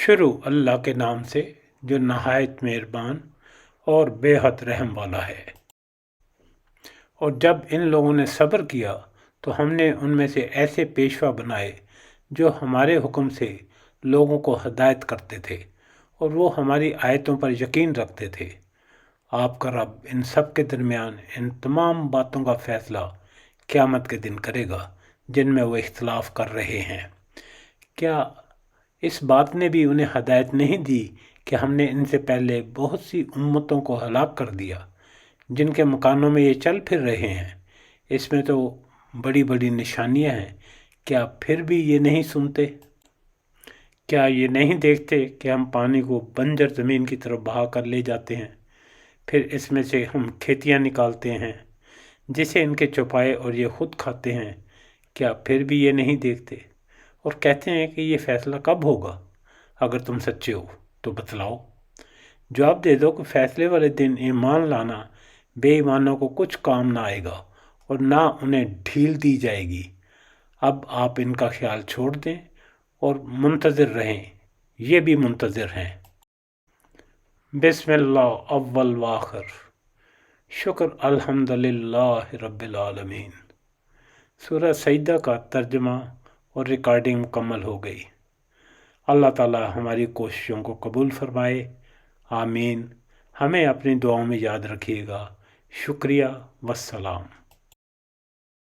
شروع اللہ کے نام سے جو نہایت مہربان اور بے حد رحم والا ہے۔ اور جب ان لوگوں نے صبر کیا تو ہم نے ان میں سے ایسے پیشوا بنائے جو ہمارے حکم سے لوگوں کو ہدایت کرتے تھے اور وہ ہماری آیتوں پر یقین رکھتے تھے۔ آپ کا رب ان سب کے درمیان ان تمام باتوں کا فیصلہ قیامت کے دن کرے گا جن میں وہ اختلاف کر رہے ہیں۔ کیا اس بات نے بھی انہیں ہدایت نہیں دی کہ ہم نے ان سے پہلے بہت سی امتوں کو ہلاک کر دیا جن کے مکانوں میں یہ چل پھر رہے ہیں؟ اس میں تو بڑی بڑی نشانیاں ہیں، کیا پھر بھی یہ نہیں سنتے؟ کیا یہ نہیں دیکھتے کہ ہم پانی کو بنجر زمین کی طرف بہا کر لے جاتے ہیں، پھر اس میں سے ہم کھیتیاں نکالتے ہیں جسے ان کے چوپائے اور یہ خود کھاتے ہیں؟ کیا پھر بھی یہ نہیں دیکھتے؟ اور کہتے ہیں کہ یہ فیصلہ کب ہوگا؟ اگر تم سچے ہو تو بتلاؤ۔ جواب دے دو کہ فیصلے والے دن ایمان لانا بے ایمانوں کو کچھ کام نہ آئے گا اور نہ انہیں ڈھیل دی جائے گی۔ اب آپ ان کا خیال چھوڑ دیں اور منتظر رہیں، یہ بھی منتظر ہیں۔ بسم اللہ اول وآخر، شکر الحمدللہ رب العالمین۔ سورہ سجدہ کا ترجمہ اور ریکارڈنگ مکمل ہو گئی۔ اللہ تعالی ہماری کوششوں کو قبول فرمائے، آمین۔ ہمیں اپنی دعاؤں میں یاد رکھیے گا۔ شکریہ، والسلام۔